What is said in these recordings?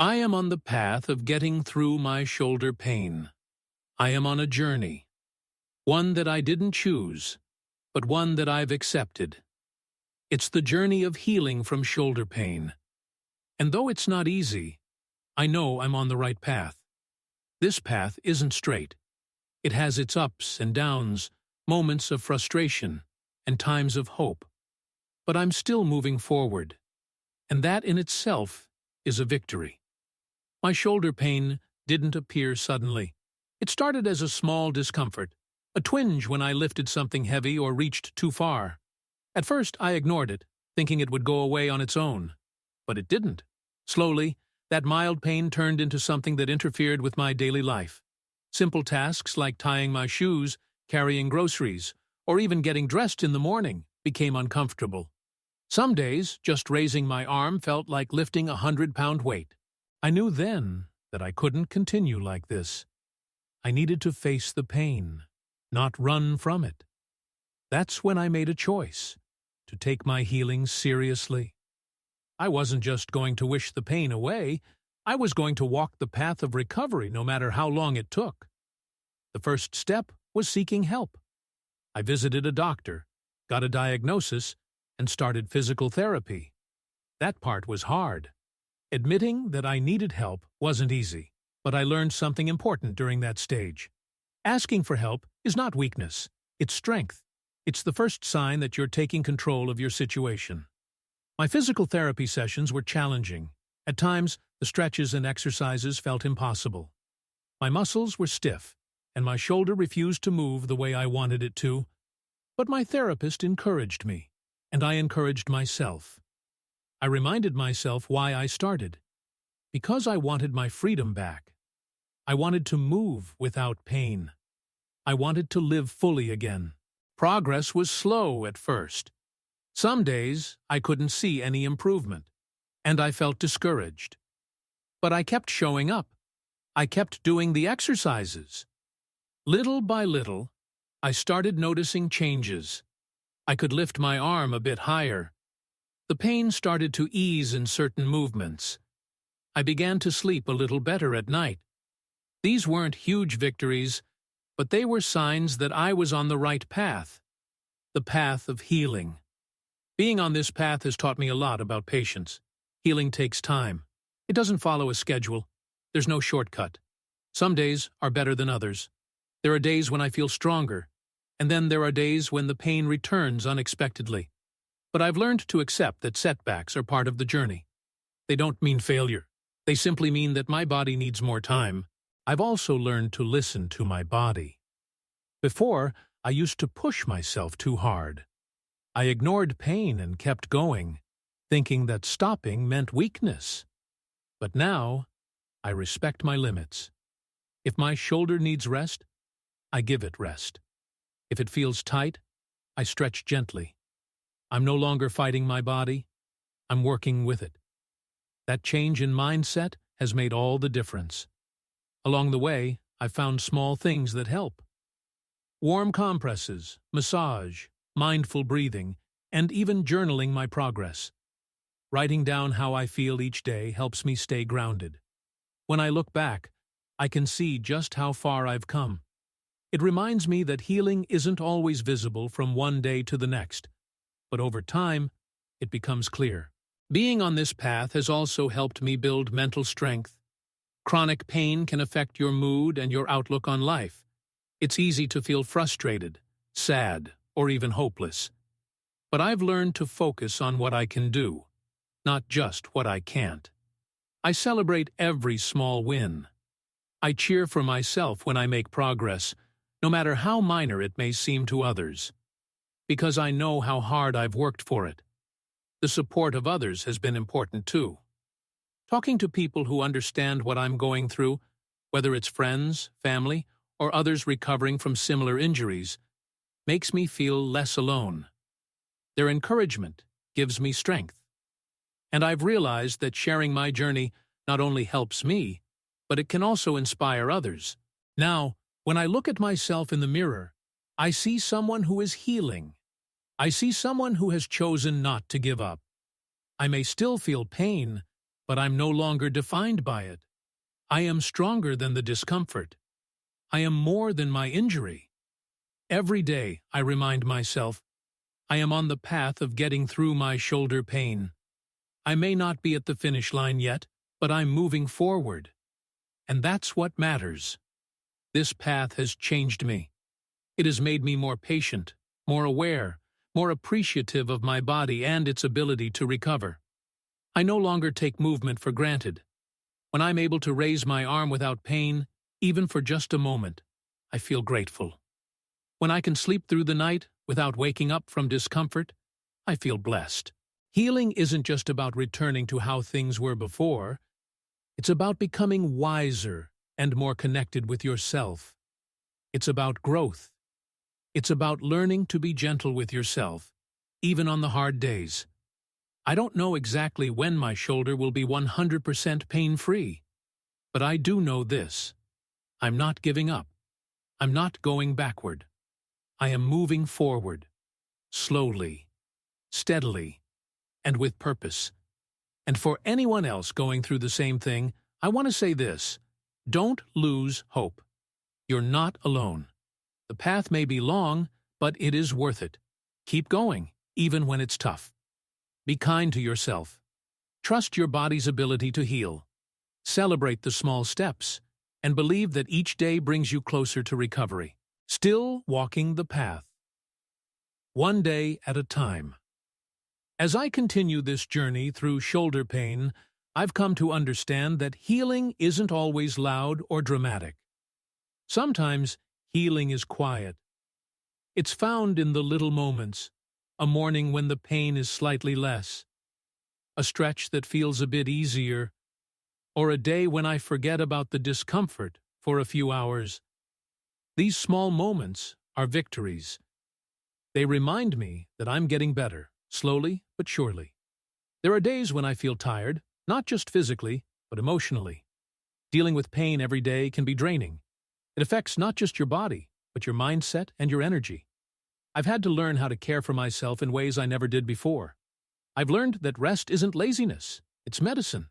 I am on the path of getting through my shoulder pain. I am on a journey, one that I didn't choose, but one that I've accepted. It's the journey of healing from shoulder pain. And though it's not easy, I know I'm on the right path. This path isn't straight. It has its ups and downs, moments of frustration, and times of hope. But I'm still moving forward, and that in itself is a victory. My shoulder pain didn't appear suddenly. It started as a small discomfort, a twinge when I lifted something heavy or reached too far. At first, I ignored it, thinking it would go away on its own. But it didn't. Slowly, that mild pain turned into something that interfered with my daily life. Simple tasks like tying my shoes, carrying groceries, or even getting dressed in the morning became uncomfortable. Some days, just raising my arm felt like lifting a 100-pound weight. I knew then that I couldn't continue like this. I needed to face the pain, not run from it. That's when I made a choice, to take my healing seriously. I wasn't just going to wish the pain away, I was going to walk the path of recovery no matter how long it took. The first step was seeking help. I visited a doctor, got a diagnosis, and started physical therapy. That part was hard. Admitting that I needed help wasn't easy, but I learned something important during that stage. Asking for help is not weakness, it's strength. It's the first sign that you're taking control of your situation. My physical therapy sessions were challenging. At times, the stretches and exercises felt impossible. My muscles were stiff, and my shoulder refused to move the way I wanted it to. But my therapist encouraged me, and I encouraged myself. I reminded myself why I started. Because I wanted my freedom back. I wanted to move without pain. I wanted to live fully again. Progress was slow at first. Some days I couldn't see any improvement, and I felt discouraged. But I kept showing up. I kept doing the exercises. Little by little, I started noticing changes. I could lift my arm a bit higher. The pain started to ease in certain movements. I began to sleep a little better at night. These weren't huge victories, but they were signs that I was on the right path, the path of healing. Being on this path has taught me a lot about patience. Healing takes time. It doesn't follow a schedule. There's no shortcut. Some days are better than others. There are days when I feel stronger, and then there are days when the pain returns unexpectedly. But I've learned to accept that setbacks are part of the journey. They don't mean failure. They simply mean that my body needs more time. I've also learned to listen to my body. Before, I used to push myself too hard. I ignored pain and kept going, thinking that stopping meant weakness. But now, I respect my limits. If my shoulder needs rest, I give it rest. If it feels tight, I stretch gently. I'm no longer fighting my body, I'm working with it. That change in mindset has made all the difference. Along the way, I've found small things that help. Warm compresses, massage, mindful breathing, and even journaling my progress. Writing down how I feel each day helps me stay grounded. When I look back, I can see just how far I've come. It reminds me that healing isn't always visible from one day to the next, but over time, it becomes clear. Being on this path has also helped me build mental strength. Chronic pain can affect your mood and your outlook on life. It's easy to feel frustrated, sad, or even hopeless. But I've learned to focus on what I can do, not just what I can't. I celebrate every small win. I cheer for myself when I make progress, no matter how minor it may seem to others, because I know how hard I've worked for it. The support of others has been important too. Talking to people who understand what I'm going through, whether it's friends, family, or others recovering from similar injuries, makes me feel less alone. Their encouragement gives me strength. And I've realized that sharing my journey not only helps me, but it can also inspire others. Now, when I look at myself in the mirror, I see someone who is healing. I see someone who has chosen not to give up. I may still feel pain, but I'm no longer defined by it. I am stronger than the discomfort. I am more than my injury. Every day, I remind myself, I am on the path of getting through my shoulder pain. I may not be at the finish line yet, but I'm moving forward. And that's what matters. This path has changed me. It has made me more patient, more aware, more appreciative of my body and its ability to recover. I no longer take movement for granted. When I'm able to raise my arm without pain, even for just a moment, I feel grateful. When I can sleep through the night without waking up from discomfort, I feel blessed. Healing isn't just about returning to how things were before. It's about becoming wiser and more connected with yourself. It's about growth. It's about learning to be gentle with yourself, even on the hard days. I don't know exactly when my shoulder will be 100% pain-free, but I do know this. I'm not giving up. I'm not going backward. I am moving forward, slowly, steadily, and with purpose. And for anyone else going through the same thing, I want to say this: don't lose hope. You're not alone. The path may be long, but it is worth it. Keep going, even when it's tough. Be kind to yourself. Trust your body's ability to heal. Celebrate the small steps, and believe that each day brings you closer to recovery. Still walking the path. One day at a time. As I continue this journey through shoulder pain, I've come to understand that healing isn't always loud or dramatic. Sometimes healing is quiet. It's found in the little moments, a morning when the pain is slightly less, a stretch that feels a bit easier, or a day when I forget about the discomfort for a few hours. These small moments are victories. They remind me that I'm getting better, slowly but surely. There are days when I feel tired, not just physically, but emotionally. Dealing with pain every day can be draining. It affects not just your body, but your mindset and your energy. I've had to learn how to care for myself in ways I never did before. I've learned that rest isn't laziness, it's medicine.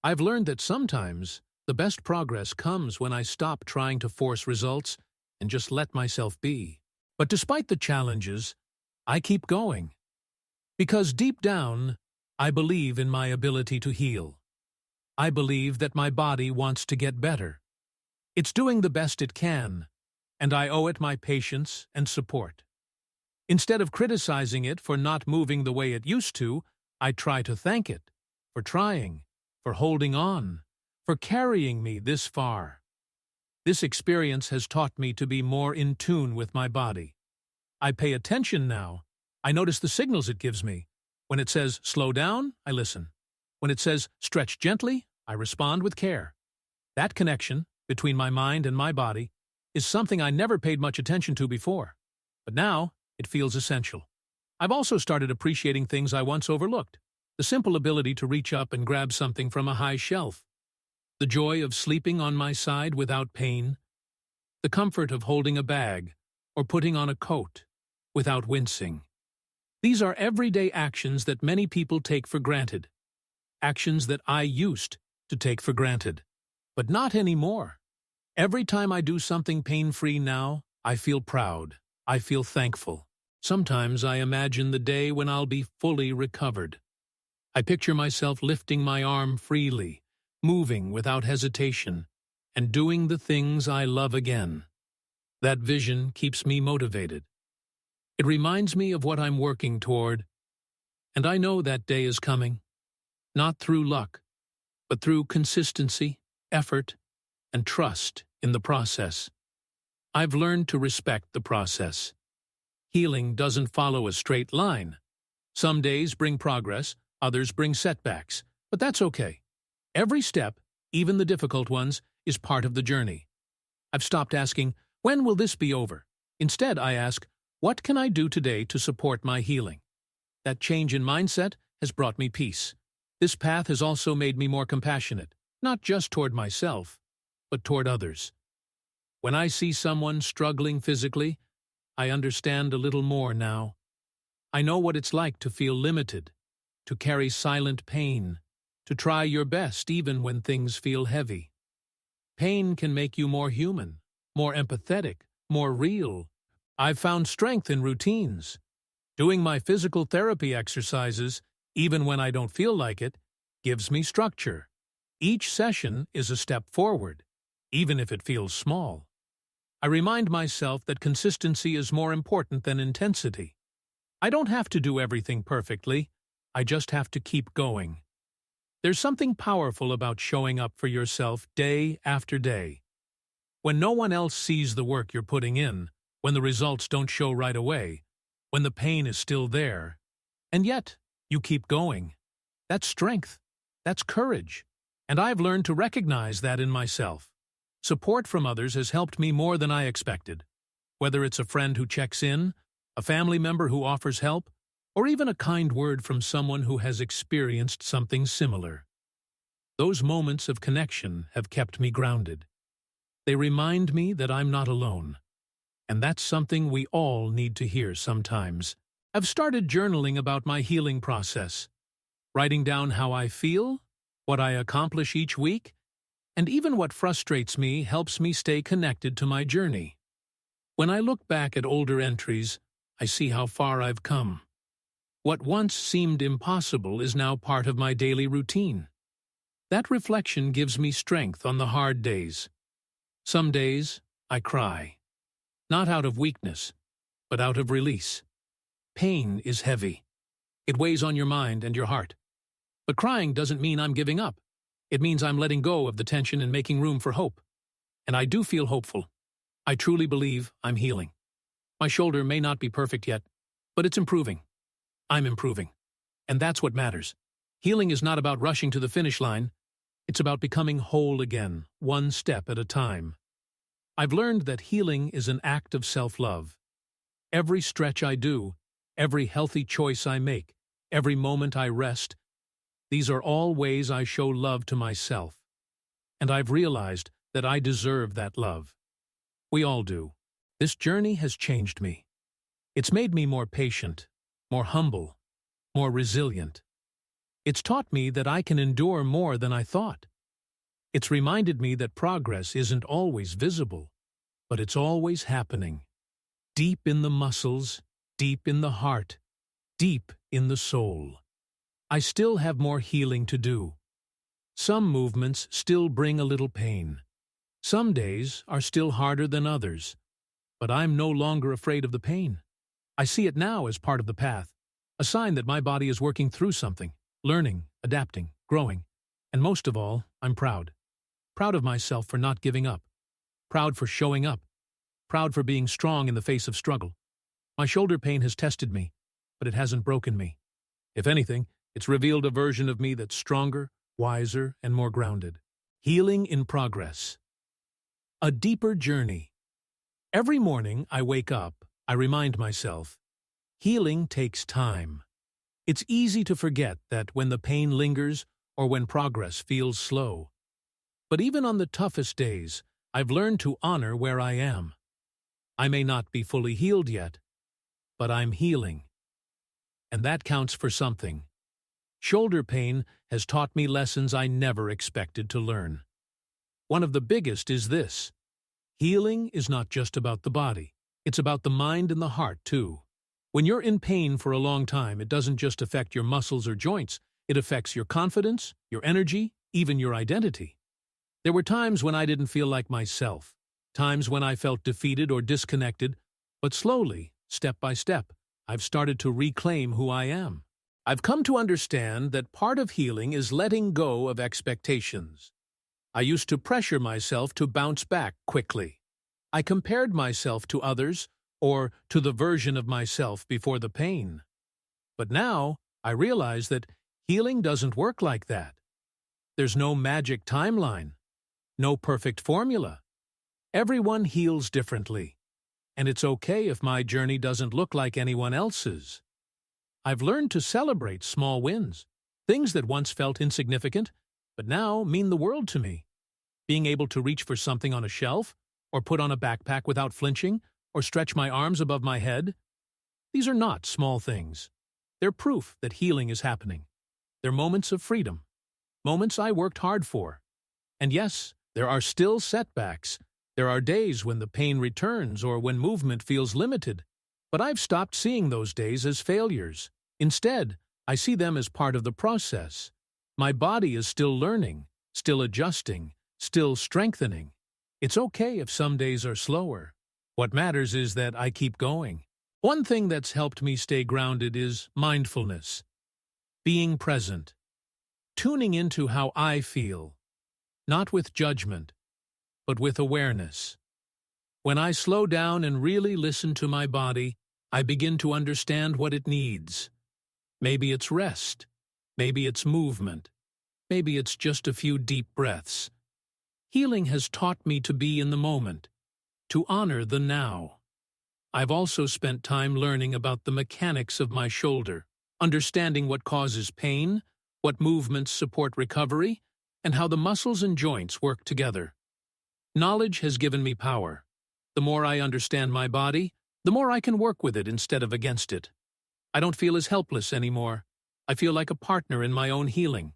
I've learned that sometimes the best progress comes when I stop trying to force results and just let myself be. But despite the challenges, I keep going. Because deep down, I believe in my ability to heal. I believe that my body wants to get better. It's doing the best it can, and I owe it my patience and support. Instead of criticizing it for not moving the way it used to, I try to thank it for trying, for holding on, for carrying me this far. This experience has taught me to be more in tune with my body. I pay attention now. I notice the signals it gives me. When it says slow down, I listen. When it says stretch gently, I respond with care. That connection between my mind and my body is something I never paid much attention to before. But now, it feels essential. I've also started appreciating things I once overlooked. The simple ability to reach up and grab something from a high shelf. The joy of sleeping on my side without pain. The comfort of holding a bag or putting on a coat without wincing. These are everyday actions that many people take for granted. Actions that I used to take for granted. But not anymore. Every time I do something pain-free now, I feel proud. I feel thankful. Sometimes I imagine the day when I'll be fully recovered. I picture myself lifting my arm freely, moving without hesitation, and doing the things I love again. That vision keeps me motivated. It reminds me of what I'm working toward, and I know that day is coming, not through luck, but through consistency, effort, and trust in the process. I've learned to respect the process. Healing doesn't follow a straight line. Some days bring progress, others bring setbacks, but that's okay. Every step, even the difficult ones, is part of the journey. I've stopped asking, when will this be over? Instead, I ask, what can I do today to support my healing? That change in mindset has brought me peace. This path has also made me more compassionate, not just toward myself, but toward others. When I see someone struggling physically, I understand a little more now. I know what it's like to feel limited, to carry silent pain, to try your best even when things feel heavy. Pain can make you more human, more empathetic, more real. I've found strength in routines. Doing my physical therapy exercises, even when I don't feel like it, gives me structure. Each session is a step forward, even if it feels small. I remind myself that consistency is more important than intensity. I don't have to do everything perfectly, I just have to keep going. There's something powerful about showing up for yourself day after day. When no one else sees the work you're putting in, when the results don't show right away, when the pain is still there, and yet you keep going. That's strength. That's courage. And I've learned to recognize that in myself. Support from others has helped me more than I expected. Whether it's a friend who checks in, a family member who offers help, or even a kind word from someone who has experienced something similar. Those moments of connection have kept me grounded. They remind me that I'm not alone. And that's something we all need to hear sometimes. I've started journaling about my healing process, writing down how I feel, what I accomplish each week, and even what frustrates me helps me stay connected to my journey. When I look back at older entries, I see how far I've come. What once seemed impossible is now part of my daily routine. That reflection gives me strength on the hard days. Some days, I cry. Not out of weakness, but out of release. Pain is heavy. It weighs on your mind and your heart. But crying doesn't mean I'm giving up. It means I'm letting go of the tension and making room for hope. And I do feel hopeful. I truly believe I'm healing. My shoulder may not be perfect yet, but it's improving. I'm improving. And that's what matters. Healing is not about rushing to the finish line. It's about becoming whole again, one step at a time. I've learned that healing is an act of self-love. Every stretch I do, every healthy choice I make, every moment I rest, these are all ways I show love to myself. And I've realized that I deserve that love. We all do. This journey has changed me. It's made me more patient, more humble, more resilient. It's taught me that I can endure more than I thought. It's reminded me that progress isn't always visible, but it's always happening. Deep in the muscles, deep in the heart, deep in the soul. I still have more healing to do. Some movements still bring a little pain. Some days are still harder than others. But I'm no longer afraid of the pain. I see it now as part of the path, a sign that my body is working through something, learning, adapting, growing. And most of all, I'm proud. Proud of myself for not giving up. Proud for showing up. Proud for being strong in the face of struggle. My shoulder pain has tested me, but it hasn't broken me. If anything, it's revealed a version of me that's stronger, wiser, and more grounded. Healing in progress. A deeper journey. Every morning I wake up, I remind myself, healing takes time. It's easy to forget that when the pain lingers or when progress feels slow. But even on the toughest days, I've learned to honor where I am. I may not be fully healed yet, but I'm healing. And that counts for something. Shoulder pain has taught me lessons I never expected to learn. One of the biggest is this. Healing is not just about the body. It's about the mind and the heart, too. When you're in pain for a long time, it doesn't just affect your muscles or joints. It affects your confidence, your energy, even your identity. There were times when I didn't feel like myself, times when I felt defeated or disconnected, but slowly, step by step, I've started to reclaim who I am. I've come to understand that part of healing is letting go of expectations. I used to pressure myself to bounce back quickly. I compared myself to others or to the version of myself before the pain. But now, I realize that healing doesn't work like that. There's no magic timeline, no perfect formula. Everyone heals differently, and it's okay if my journey doesn't look like anyone else's. I've learned to celebrate small wins, things that once felt insignificant, but now mean the world to me. Being able to reach for something on a shelf, or put on a backpack without flinching, or stretch my arms above my head. These are not small things. They're proof that healing is happening. They're moments of freedom, moments I worked hard for. And yes, there are still setbacks. There are days when the pain returns or when movement feels limited. But I've stopped seeing those days as failures. Instead, I see them as part of the process. My body is still learning, still adjusting, still strengthening. It's okay if some days are slower. What matters is that I keep going. One thing that's helped me stay grounded is mindfulness. Being present. Tuning into how I feel. Not with judgment, but with awareness. When I slow down and really listen to my body, I begin to understand what it needs. Maybe it's rest. Maybe it's movement. Maybe it's just a few deep breaths. Healing has taught me to be in the moment, to honor the now. I've also spent time learning about the mechanics of my shoulder, understanding what causes pain, what movements support recovery, and how the muscles and joints work together. Knowledge has given me power. The more I understand my body, the more I can work with it instead of against it. I don't feel as helpless anymore. I feel like a partner in my own healing.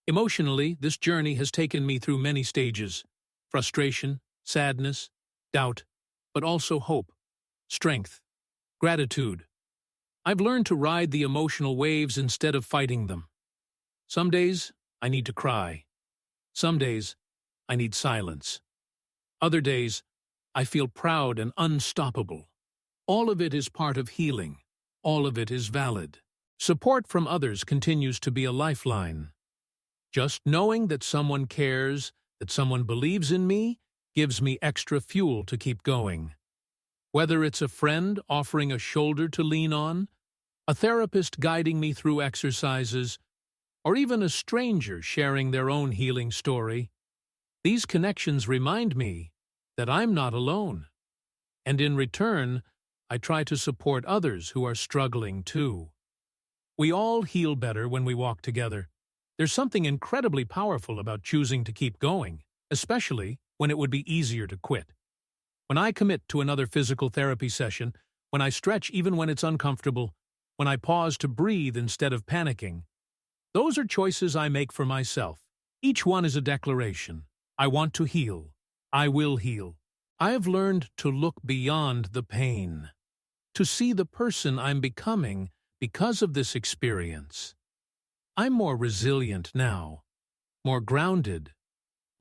Emotionally, this journey has taken me through many stages: frustration, sadness, doubt, but also hope, strength, gratitude. I've learned to ride the emotional waves instead of fighting them. Some days, I need to cry. Some days, I need silence. Other days, I feel proud and unstoppable. All of it is part of healing. All of it is valid. Support from others continues to be a lifeline. Just knowing that someone cares, that someone believes in me, gives me extra fuel to keep going. Whether it's a friend offering a shoulder to lean on, a therapist guiding me through exercises, or even a stranger sharing their own healing story, these connections remind me that I'm not alone. And in return, I try to support others who are struggling too. We all heal better when we walk together. There's something incredibly powerful about choosing to keep going, especially when it would be easier to quit. When I commit to another physical therapy session, when I stretch even when it's uncomfortable, when I pause to breathe instead of panicking, those are choices I make for myself. Each one is a declaration. I want to heal. I will heal. I have learned to look beyond the pain, to see the person I'm becoming because of this experience. I'm more resilient now, more grounded,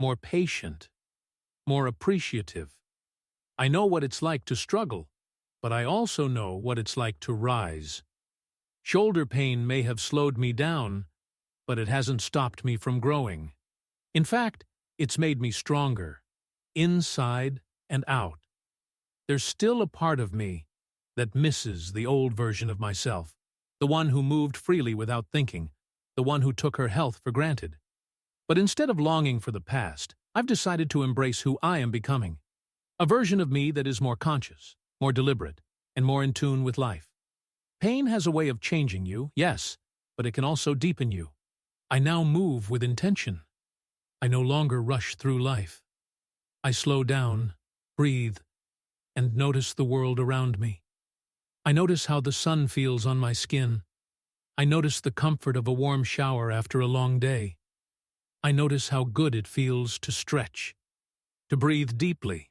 more patient, more appreciative. I know what it's like to struggle, but I also know what it's like to rise. Shoulder pain may have slowed me down, but it hasn't stopped me from growing. In fact, it's made me stronger, inside and out. There's still a part of me that misses the old version of myself, the one who moved freely without thinking, the one who took her health for granted. But instead of longing for the past, I've decided to embrace who I am becoming, a version of me that is more conscious, more deliberate, and more in tune with life. Pain has a way of changing you, yes, but it can also deepen you. I now move with intention. I no longer rush through life. I slow down, breathe, and notice the world around me. I notice how the sun feels on my skin. I notice the comfort of a warm shower after a long day. I notice how good it feels to stretch, to breathe deeply,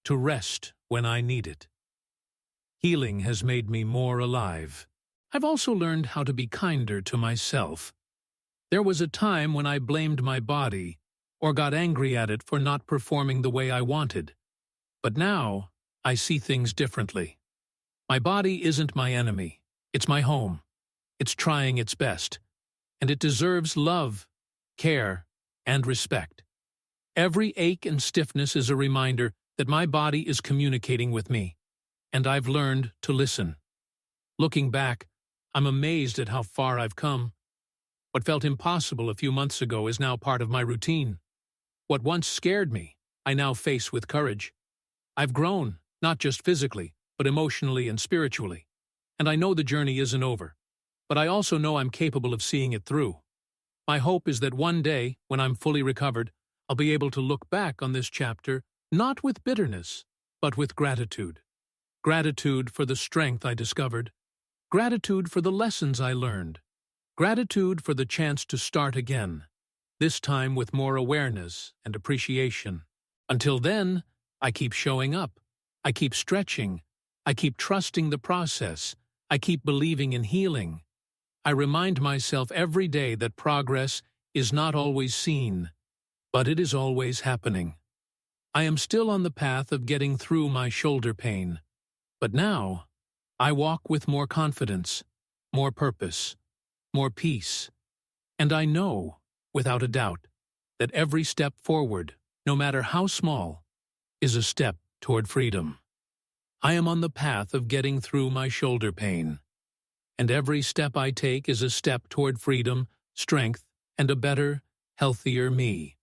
to rest when I need it. Healing has made me more alive. I've also learned how to be kinder to myself. There was a time when I blamed my body or got angry at it for not performing the way I wanted. But now, I see things differently. My body isn't my enemy. It's my home. It's trying its best. And it deserves love, care, and respect. Every ache and stiffness is a reminder that my body is communicating with me, and I've learned to listen. Looking back, I'm amazed at how far I've come. What felt impossible a few months ago is now part of my routine. What once scared me, I now face with courage. I've grown, not just physically, but emotionally and spiritually. And I know the journey isn't over, but I also know I'm capable of seeing it through. My hope is that one day, when I'm fully recovered, I'll be able to look back on this chapter not with bitterness, but with gratitude. Gratitude for the strength I discovered. Gratitude for the lessons I learned. Gratitude for the chance to start again. this time with more awareness and appreciation. Until then, I keep showing up. I keep stretching. I keep trusting the process. I keep believing in healing. I remind myself every day that progress is not always seen, but it is always happening. I am still on the path of getting through my shoulder pain, but now I walk with more confidence, more purpose, more peace, and I know, without a doubt, that every step forward, no matter how small, is a step toward freedom. I am on the path of getting through my shoulder pain, and every step I take is a step toward freedom, strength, and a better, healthier me.